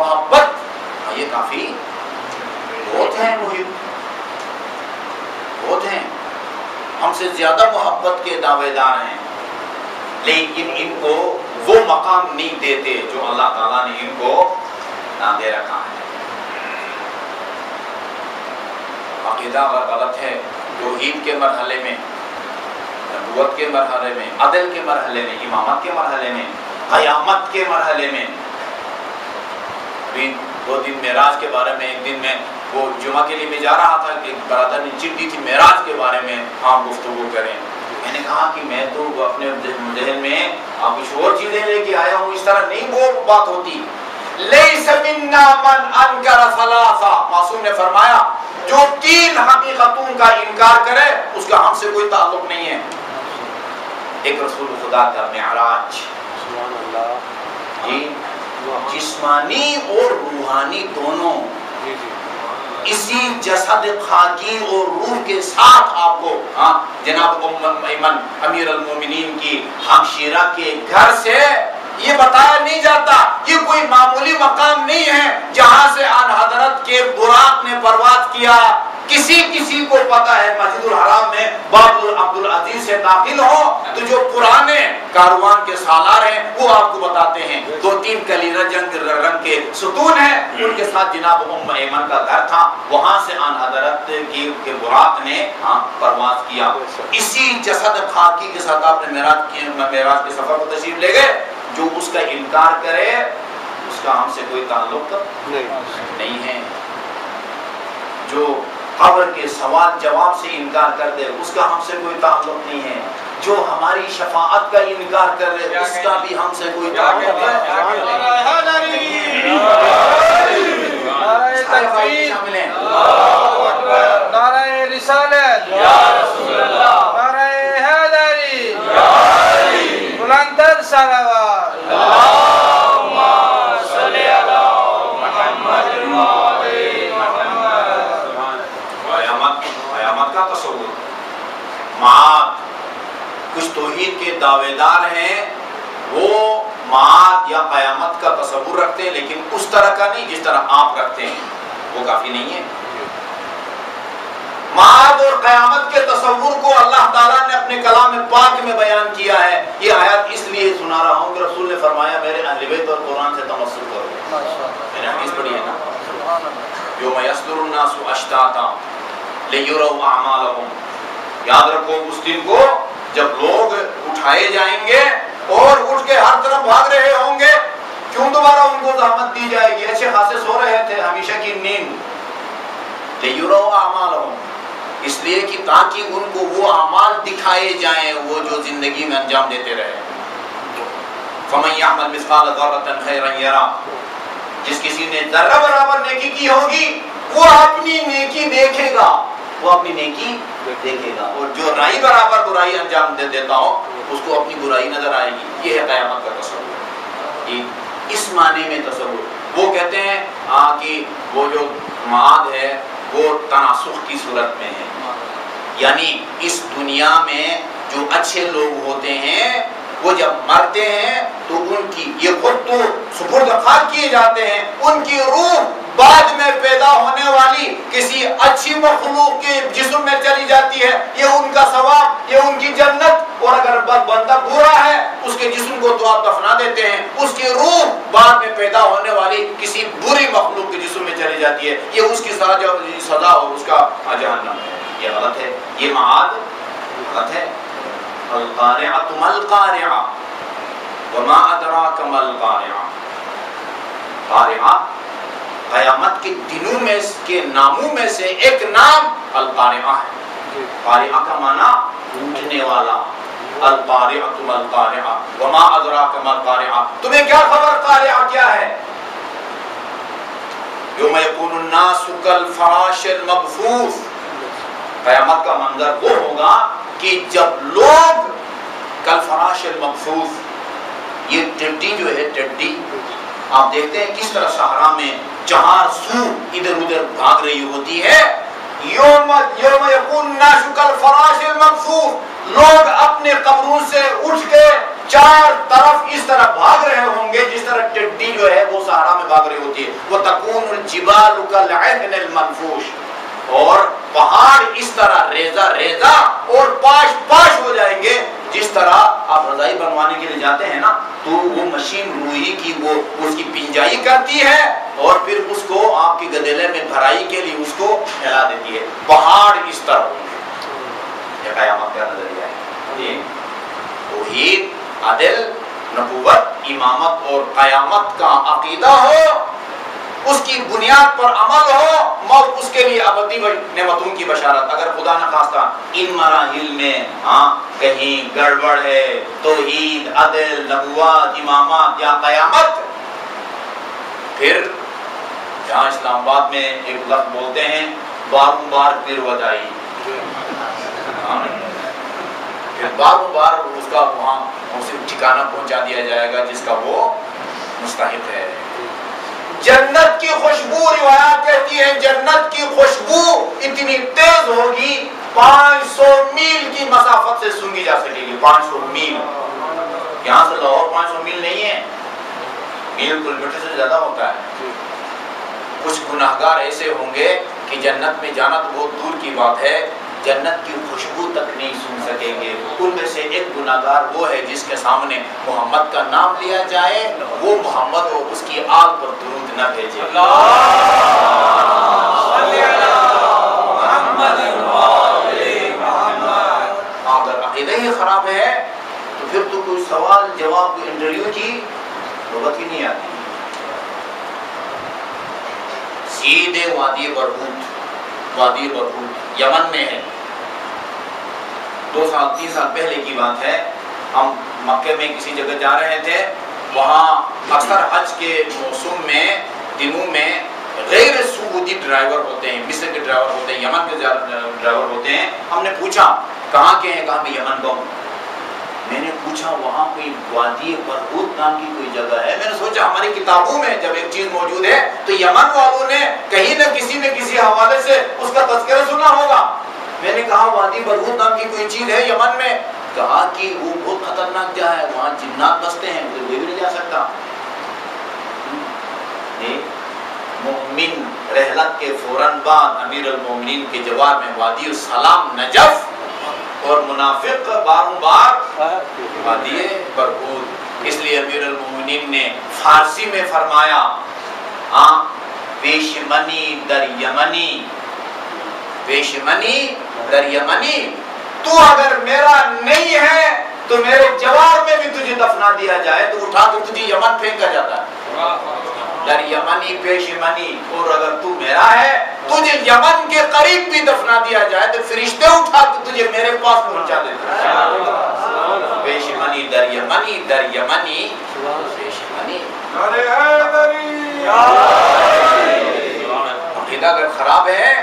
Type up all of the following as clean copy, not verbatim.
محبت، یہ کافی بہت ہیں، محب بہت ہیں، ہم سے زیادہ محبت کے دعوے دار ہیں، لیکن ان کو وہ مقام نہیں دیتے جو اللہ تعالیٰ نے ان کو دے رکھا ہے۔ عقیدہ اگر غلط ہے، توحید کے مرحلے میں، نبوت کے مرحلے میں، عدل کے مرحلے میں، امامت کے مرحلے میں، قیامت کے مرحلے میں، دو دن معراج کے بارے میں، ایک دن میں وہ جمعہ کے لیے میں جا رہا تھا، ایک برادر نے چٹ دی تھی معراج کے بارے میں ہم گفتگو کریں، میں نے کہا کہ میں تو اپنے ذہن میں آپ کچھ اور چیزیں لے کے آیا ہوں، اس طرح نہیں وہ بات ہوتی۔ لیس منا من انکر ثلاثہ، معصوم نے فرمایا جو 3 حقیقتوں کا انکار کرے اس کا ہم سے کوئی تعلق نہیں ہے۔ ایک رسول خدا کا معراج، سبحان اللہ، جی جسمانی اور روحانی دونوں جی جی اسی جسد خاکی اور روح کے ساتھ آپ کو جناب ایمن امیر المومنین کی ہمشیرہ کے گھر سے یہ بتایا نہیں جاتا، یہ کوئی معمولی مقام نہیں ہے جہاں سے آن حضرت کے براق نے پرواز کیا۔ کسی کو پتا ہے مسجد الحرام میں باب عبدالعزیز سے داخل ہو تو جو پرانے کاروان کے سالار ہیں وہ آپ کو بتاتے ہیں 2-3 کلی رنگ کے ستون ہیں، ان کے ساتھ جناب ایمن کا گھر تھا، وہاں سے آن حضرت کے براق نے پرواز کیا۔ اسی جسد خاکی کے ساتھ آپ نے معراج کے سفر کو تشریف لے گئے۔ جو اس کا انکار کرے اس کا ہم سے کوئی تعلق نہیں ہے، جو قبر کے سوال جواب سے انکار کر دے اس کا ہم سے کوئی تعلق نہیں ہے، جو ہماری شفاعت کا انکار کر دے اس کا بھی ہم سے کوئی تعلق نعرہ رسالت، نعرہ حیدری، بلندتر صلوات، اللہم صلی علی محمد قیامت کا تصور، معاد، کچھ توحید کے دعوے دار ہیں وہ معاد یا قیامت کا تصور رکھتے ہیں، لیکن اس طرح کا نہیں جس طرح آپ رکھتے ہیں، وہ کافی نہیں ہے۔ معاد اور قیامت کے تصور کو اللہ تعالیٰ نے اپنے کلام پاک میں بیان کیا ہے۔ یہ آیات اس لیے سنا رہا ہوں کہ رسول نے فرمایا میرے اہل بیت اور قرآن سے تمسک کرو، میں نے حدیث پڑھی ہے نا، یوم یصدر الناس اشتاتا لیروا اعمالهم، یاد رکھو اس دن کو جب لوگ اٹھائے جائیں گے اور اٹھ کے ہر طرف بھاگ رہے ہوں گے، کیوں دوبارہ ان کو زحمت دی جائے گی، اچھے خاصے سو رہے تھے ہمیشہ کی نیند، لیروا اعمالهم، اس لیے کہ تاکہ ان کو وہ اعمال دکھائے جائیں وہ جو زندگی میں انجام دیتے رہے۔ فَمَن يَعْمَلْ مِثْقَالَ ذَرَّةٍ خَيْرًا يَرَهُ، جس کسی نے ذرہ برابر نیکی کی ہوگی وہ اپنی نیکی دیکھے گا، وہ اپنی نیکی دیکھے گا، اور جو رائی برابر برائی انجام دے دیتا ہو اس کو اپنی برائی نظر آئے گی۔ یہ ہے قیامت کا تصور، اس معنی میں تصور۔ وہ کہتے ہیں کہ وہ جو معاد ہے وہ تناسخ کی صورت میں ہے، یعنی اس دنیا میں جو اچھے لوگ ہوتے ہیں وہ جب مرتے ہیں تو ان کی یہ خود تو سپرد خاک کیے جاتے ہیں، ان کی روح بعد میں پیدا ہونے والی کسی اچھی مخلوق کے جسم میں چلی جاتی ہے، یہ ان کا ثواب، یہ ان کی جنت، اور اگر بندہ برا ہے اس کے جسم کو تو آپ دفنا دیتے ہیں، اس کی روح بعد میں پیدا ہونے والی کسی بری مخلوق کے جسم میں چلی جاتی ہے، یہ اس کی سزا اور اس کا جہنم ہے۔ یہ غلط ہے، یہ معاد غلط ہے۔ القارعۃ ما القارعۃ وما ادراک ما القارعۃ، قارعہ قیامت کے دنوں میں کے ناموں میں سے ایک نام القارعہ ہے۔ قارعہ کا معنی ٹوٹنے والا، القارعۃ ما القارعۃ وما ادراک ما القارعۃ، تمہیں کیا خبر قارعہ کیا ہے؟ یوم یکون الناس کالفراش المبثوث، قیامت کا منظر وہ ہوگا کہ جب لوگ کالفراش المبثوث، یہ ٹڈی جو ہے ٹڈی آپ دیکھتے ہیں کس طرح صحرا میں جہاں سو ادھر ادھر بھاگ رہی ہوتی ہے، یوم یکون الناس کالفراش المبثوث، لوگ اپنے قبروں سے اٹھ کے چار طرف اس طرح بھاگ رہے ہوں گے جس طرح ٹڈی جو ہے وہ صحرا میں بھاگ رہی ہوتی ہے. وَتَكُونُ الْجِبَالُ كَالْعِهْنِ الْمَنْفُوشِ، اور پہاڑ اس طرح ریزہ ریزہ اور پاش پاش ہو جائیں گے. جس طرح آپ رضائی بنوانے کے لیے جاتے ہیں نا تو وہ مشین روئی کی وہ اس کی پنجائی کرتی ہے اور پھر اس کو آپ کے گدیلے میں بھرائی کے لیے اس کو پھیلا دیتی ہے. پہاڑ اس طرح ہوں گے. یہ قیامت کا نظریہ ہے. توحید، عدل، نبوت، امامت اور قیامت کا عقیدہ ہو، اس کی بنیاد پر عمل ہو، موت اس کے لیے ابدی نعمتوں کی بشارت. اگر خدا نہ خواستہ ان مراحل میں کہیں گڑبڑ ہے، توحید، عدل، نبوت، امامت یا قیامت، پھر جہاں اسلام آباد میں ایک لفظ بولتے ہیں باروں بار پھر ودائی، پھر باروں بار اس کا وہاں اسے ٹھکانہ پہنچا دیا جائے گا جس کا وہ مستحق ہے. جنت کی خوشبو، روایات کہتی ہے جنت کی خوشبو اتنی تیز ہوگی 500 میل کی مسافت سے سونگی جا سکے گی. 500 میل، یہاں سے لاہور 500 میل نہیں ہے، میل کلومیٹر سے زیادہ ہوتا ہے. کچھ گناہگار ایسے ہوں گے کہ جنت میں جانا تو بہت دور کی بات ہے، جنت کی خوشبو تک نہیں سن سکیں گے. ان میں سے ایک گناہگار وہ ہے جس کے سامنے محمد کا نام لیا جائے وہ محمد اور اس کی آل پر درود نہ بھیجے. اگر عقیدہ ہی خراب ہے تو پھر تو کوئی سوال جواب انٹرویو کی نوبت ہی نہیں آتی. سیدھے وادی برہوت، وادی برہوت یمن میں ہے. 2 سال 3 سال پہلے کی بات ہے، ہم مکے میں کسی جگہ جا رہے تھے. وہاں اکثر حج کے موسم میں دنوں میں غیر سعودی ڈرائیور ہوتے ہیں، مصر کے ڈرائیور ہوتے ہیں، یمن کے ڈرائیور ہوتے ہیں. ہم نے پوچھا کہاں کے ہیں، کہاں میں یمن کا ہوں. میں نے پوچھا وہاں کوئی وادی برہوت نام کی کوئی جگہ ہے. میں نے سوچا ہماری کتابوں میں جب ایک چیز موجود ہے تو یمن والوں نے کہیں نہ کسی حوالے سے اس کا تذکرہ سنا ہوگا. میں نے کہا وادی برہوت نام کی کوئی چیز ہے یمن میں. کہا کہ وہ بہت خطرناک جگہ ہے، وہاں جنات بستے ہیں، کوئی بھی نہیں جا سکتا. مومن رحلت کے فوراً بعد امیر المومنین کے جواب میں وادی السلام نجف اور منافق باروں بار وادی برہوت. اس لیے امیر المومنین نے فارسی میں فرمایا پیشمنی در یمنی، پیشمنی در یمنی، تو اگر میرا نہیں ہے تو میرے جوار میں بھی تجھے دفنا دیا جائے تو اٹھا کے تجھے یمن پھینکا جاتا ہے. در یمنی پیشمنی، اور اگر تو میرا ہے تجھے یمن کے قریب بھی دفنا دیا جائے تو فرشتے اٹھا کے تجھے میرے پاس پہنچا دیتے ہیں. پیشمنی در یمنی، در یمنی پیشمنی. عقیدہ اگر خراب ہے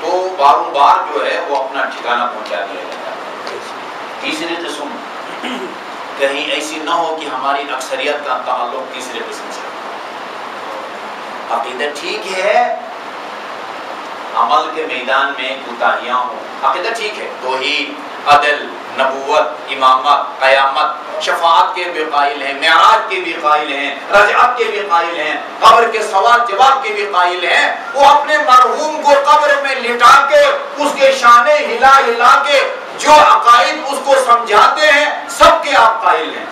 تو باروں بار جو ہے وہ اپنا ٹھکانہ پہنچا دیا جاتا ہے. تیسری قسم کہیں ایسی نہ ہو کہ ہماری اکثریت کا تعلق تیسرے قسم سے. عقیدہ ٹھیک ہے، عمل کے میدان میں کوتاہیاں ہوں. عقیدہ ٹھیک ہے، توحید، عدل، نبوت، امامت، قیامت، شفاعت کے بھی قائل ہیں، معراج کے بھی قائل ہیں، رجعت کے بھی قائل ہیں، قبر کے سوال جواب کے بھی قائل ہیں. وہ اپنے مرحوم کو قبر میں لٹا کے اس کے شانے ہلا ہلا کے جو عقائد اس کو سمجھاتے ہیں سب کے آپ قائل ہیں.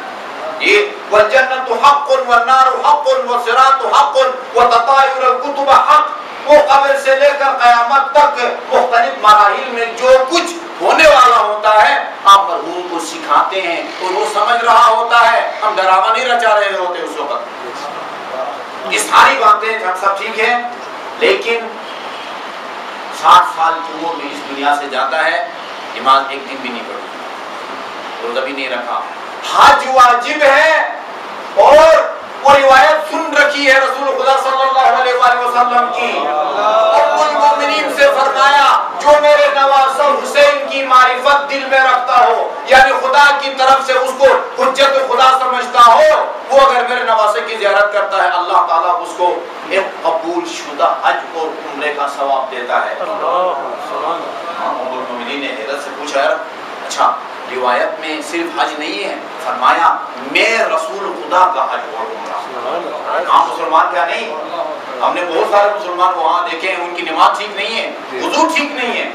یہ والجنت حق والنار حق والصراط حق وتطایر الکتب حق. وہ قبر سے لے کر قیامت تک مختلف مراحل میں جو کچھ ہونے والا ہوتا ہے آپ مرحوم کو سکھاتے ہیں اور وہ سمجھ رہا ہوتا ہے. ہم ڈراوا نہیں رچا رہے ہوتے اس وقت. یہ ساری باتیں ہم سب ٹھیک ہیں، لیکن 60 سال کی عمر میں اس دنیا سے جاتا ہے، نماز ایک دن بھی نہیں پڑھی، روزہ بھی نہیں رکھا. حج واجب ہے اور وہ روایت سن رکھی ہے رسول خدا صلی اللہ علیہ وآلہ وسلم کی. ام المومنین سے فرمایا جو میرے نواسہ حسین کی معرفت دل میں رکھتا ہو، یعنی خدا کی طرف سے اس کو حجت خدا سمجھتا ہو، وہ اگر میرے نواسے کی زیارت کرتا ہے اللہ تعالیٰ اس کو ایک قبول شدہ حج اور عمرے کا ثواب دیتا ہے. ام المومنین نے حضرت سے پوچھا اچھا روایت میں صرف حج نہیں ہے، فرمایا میں رسول خدا کا حج اور عمرہ۔ ہاں مسلمان کیا نہیں، ہم نے بہت سارے مسلمان وہاں دیکھے ہیں ان کی نماز ٹھیک نہیں ہے، وضو ٹھیک نہیں ہے،